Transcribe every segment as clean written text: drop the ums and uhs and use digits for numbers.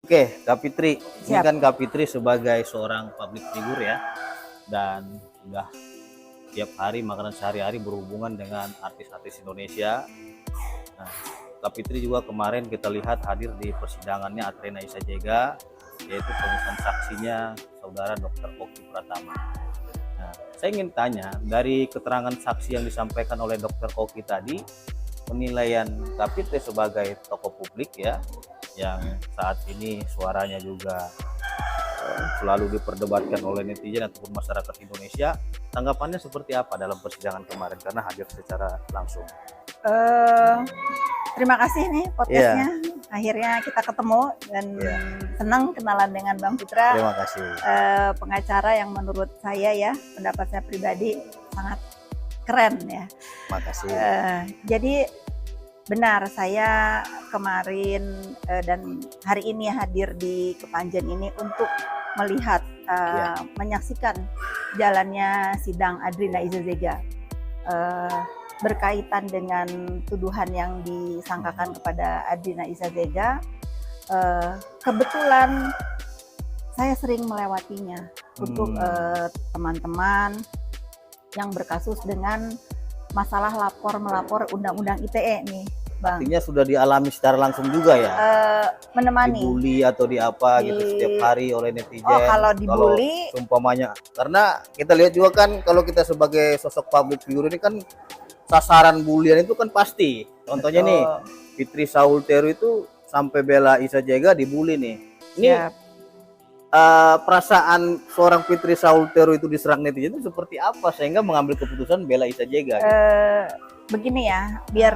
Oke, Kak Fitri, ini Siap. kan Kak Fitri sebagai seorang public figure ya, dan udah tiap hari makanan sehari-hari berhubungan dengan artis-artis Indonesia. Nah, Kak Fitri juga kemarin kita lihat hadir di persidangannya Atrena Isa Jega, yaitu pemeriksaan saksinya saudara Dr. Oki Pratama. Nah, saya ingin tanya, dari keterangan saksi yang disampaikan oleh Dr. Oki tadi, penilaian Kak Fitri sebagai tokoh publik ya, yang saat ini suaranya juga selalu diperdebatkan oleh netizen ataupun masyarakat Indonesia, tanggapannya seperti apa dalam persidangan kemarin karena hadir secara langsung? Terima kasih nih podcastnya. Akhirnya kita ketemu dan senang kenalan dengan Bang Putra. Terima kasih. Pengacara yang menurut saya ya, pendapat saya pribadi sangat keren ya. Makasih. Jadi benar, saya kemarin dan hari ini hadir di Kepanjen ini untuk melihat, menyaksikan jalannya sidang Atrena Isa Jega berkaitan dengan tuduhan yang disangkakan kepada Atrena Isa Jega. Kebetulan saya sering melewatinya untuk teman-teman yang berkasus dengan masalah lapor-melapor undang-undang ITE nih, Bang. Artinya sudah dialami secara langsung juga ya? Menemani. Dibully atau di apa gitu setiap hari oleh netizen? Oh, kalau dibully, seumpamanya, karena kita lihat juga kan kalau kita sebagai sosok public figure ini kan sasaran bulian itu kan pasti. Contohnya nih, Fitri Saulteru itu sampai bela Isa Jega dibully nih. Ini perasaan seorang Fitri Saulteru itu diserang netizen itu seperti apa sehingga mengambil keputusan bela Isa Jega? Begini ya, biar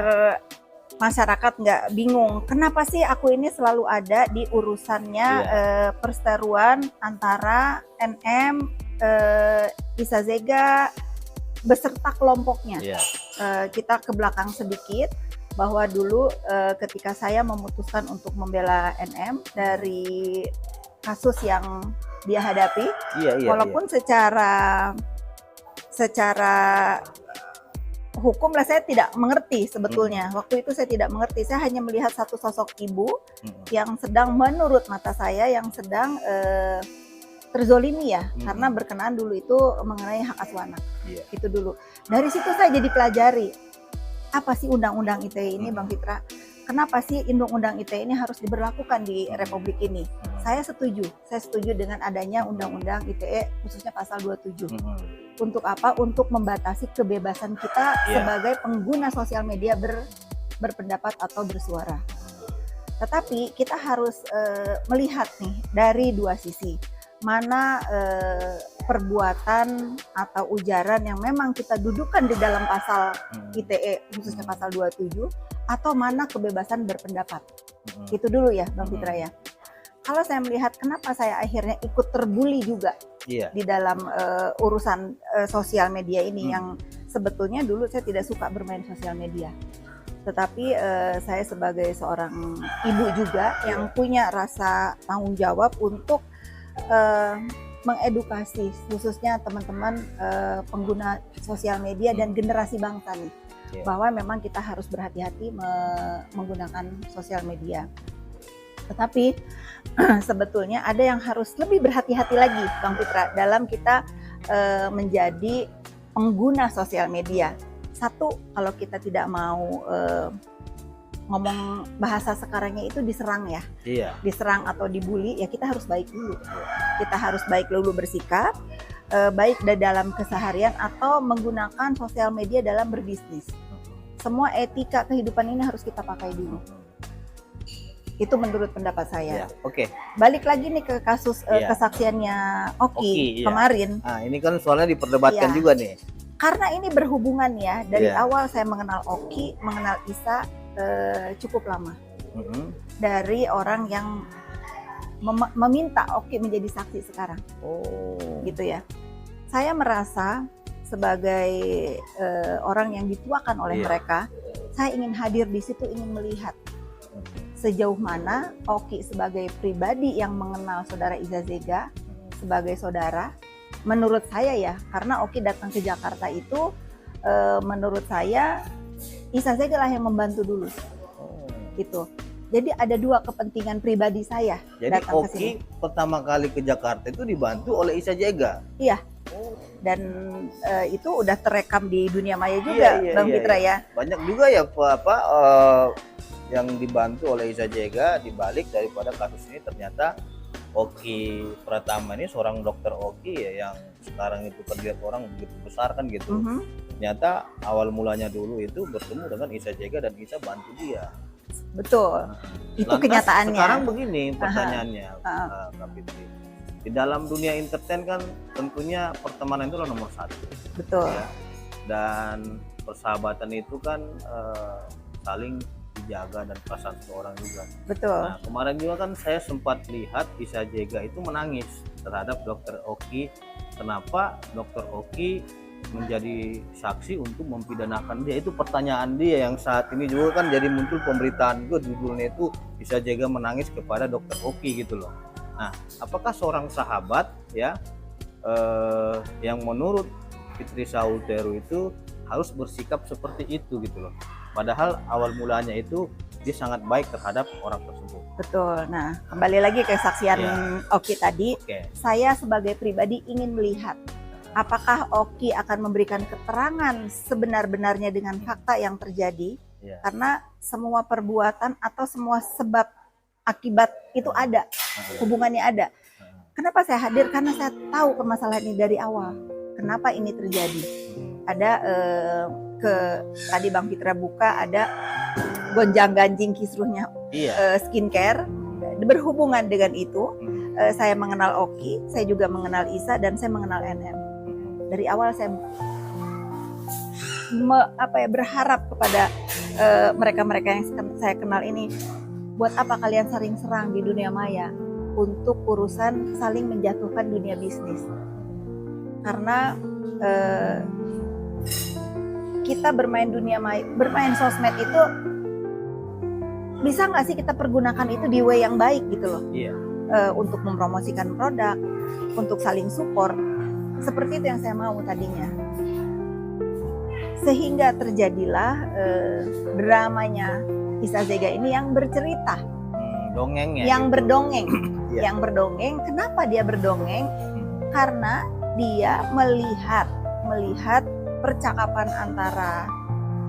masyarakat nggak bingung, kenapa sih aku ini selalu ada di urusannya perseteruan antara NM, Isa Jega beserta kelompoknya. Kita ke belakang sedikit, bahwa dulu ketika saya memutuskan untuk membela NM dari kasus yang dia hadapi, walaupun secara hukum lah saya tidak mengerti sebetulnya. Waktu itu saya tidak mengerti, saya hanya melihat satu sosok ibu yang sedang, menurut mata saya, yang sedang terzolimi ya, karena berkenaan dulu itu mengenai hak asuh anak. Itu dulu. Dari situ saya jadi pelajari, apa sih undang-undang ITE ini, Bang Fitra? Kenapa sih undang-undang ITE ini harus diberlakukan di Republik ini? Saya setuju dengan adanya undang-undang ITE khususnya pasal 27. Untuk apa? Untuk membatasi kebebasan kita sebagai pengguna sosial media berpendapat atau bersuara. Tetapi kita harus melihat nih dari dua sisi. Mana perbuatan atau ujaran yang memang kita dudukan di dalam pasal ITE khususnya pasal 27, atau mana kebebasan berpendapat. Itu dulu ya, Bang Fitra ya. Kalau saya melihat kenapa saya akhirnya ikut terbuli juga di dalam urusan sosial media ini, yang sebetulnya dulu saya tidak suka bermain sosial media. Tetapi saya sebagai seorang ibu juga yang punya rasa tanggung jawab untuk mengedukasi khususnya teman-teman pengguna sosial media dan generasi bangsa nih, bahwa memang kita harus berhati-hati menggunakan sosial media. Tetapi sebetulnya ada yang harus lebih berhati-hati lagi, Bang Fitra, dalam kita menjadi pengguna sosial media. Satu, kalau kita tidak mau ngomong bahasa sekarangnya itu diserang ya, diserang atau dibully, ya kita harus baik dulu. Kita harus baik dulu bersikap, baik dalam keseharian atau menggunakan sosial media dalam berbisnis. Semua etika kehidupan ini harus kita pakai dulu. Itu menurut pendapat saya. Balik lagi nih ke kasus kesaksiannya Oki kemarin. Nah, ini kan soalnya diperdebatkan juga nih. Karena ini berhubungan ya, dari awal saya mengenal Oki, mengenal Isa cukup lama. Dari orang yang meminta Oki menjadi saksi sekarang. Gitu ya. Saya merasa sebagai orang yang dituakan oleh mereka, saya ingin hadir di situ, ingin melihat sejauh mana Oki sebagai pribadi yang mengenal saudara Isa Jega sebagai saudara. Menurut saya ya, karena Oki datang ke Jakarta itu, menurut saya Isa Jega lah yang membantu dulu, gitu. Jadi ada dua kepentingan pribadi saya Jadi datang ke Oki sini. pertama kali ke Jakarta itu dibantu oleh Isa Jega. Iya. Oh, Dan itu udah terekam di dunia maya juga, Bang Fitra ya. banyak juga ya yang dibantu oleh Isa Jega dibalik daripada kasus ini. Ternyata Oki Pratama ini seorang dokter Oki ya, yang sekarang itu terlihat orang begitu besar kan gitu. Ternyata awal mulanya dulu itu bertemu dengan Isa Jega dan Isa bantu dia. Betul. Itu Lantas, kenyataannya. Sekarang begini pertanyaannya, Kak Fitri. Di dalam dunia entertain kan tentunya pertemanan itu nomor satu. Betul. Ya. Dan persahabatan itu kan saling dijaga dan perasaan seseorang juga. Betul. Nah, kemarin juga kan saya sempat lihat Isa Jega itu menangis terhadap Dokter Oki. Kenapa Dokter Oki menjadi saksi untuk mempidanakan dia? Itu pertanyaan dia yang saat ini juga kan jadi muncul pemberitaan juga, judulnya itu Isa Jega menangis kepada Dokter Oki gitu loh. Nah, apakah seorang sahabat ya yang menurut Fitri Saulteru itu harus bersikap seperti itu gitu loh? Padahal awal mulanya itu dia sangat baik terhadap orang tersebut. Betul. Nah, kembali lagi ke kesaksian Oki tadi. Saya sebagai pribadi ingin melihat apakah Oki akan memberikan keterangan sebenar-benarnya dengan fakta yang terjadi. Karena semua perbuatan atau semua sebab akibat itu ada, hubungannya ada. Kenapa saya hadir? Karena saya tahu permasalahan ini dari awal. Kenapa ini terjadi? Ada tadi Bang Fitra buka, ada gonjang-ganjing kisruhnya skincare. Berhubungan dengan itu, saya mengenal Oki, saya juga mengenal Isa, dan saya mengenal NM. Dari awal saya berharap kepada mereka-mereka yang saya kenal ini, buat apa kalian saling serang di dunia maya untuk urusan saling menjatuhkan dunia bisnis? Karena kita bermain dunia maya, bermain sosmed itu bisa nggak sih kita pergunakan itu di way yang baik gitu loh? Untuk mempromosikan produk, untuk saling support. Seperti itu yang saya mau tadinya. Sehingga terjadilah dramanya Isa Jega ini yang bercerita. Dongengnya. Yang gitu. berdongeng. Yang berdongeng. Kenapa dia berdongeng? Karena dia melihat percakapan antara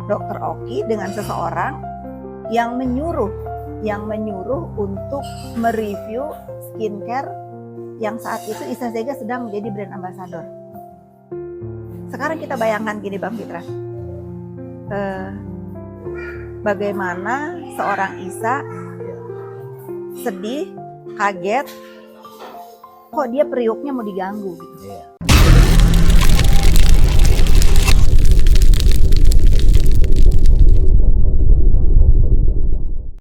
Dokter Oki dengan seseorang yang menyuruh untuk mereview skincare yang saat itu Isa Jega sedang menjadi brand ambassador. Sekarang kita bayangkan gini Bang Fitra, bagaimana seorang Isa sedih, kaget, kok dia periuknya mau diganggu gitu.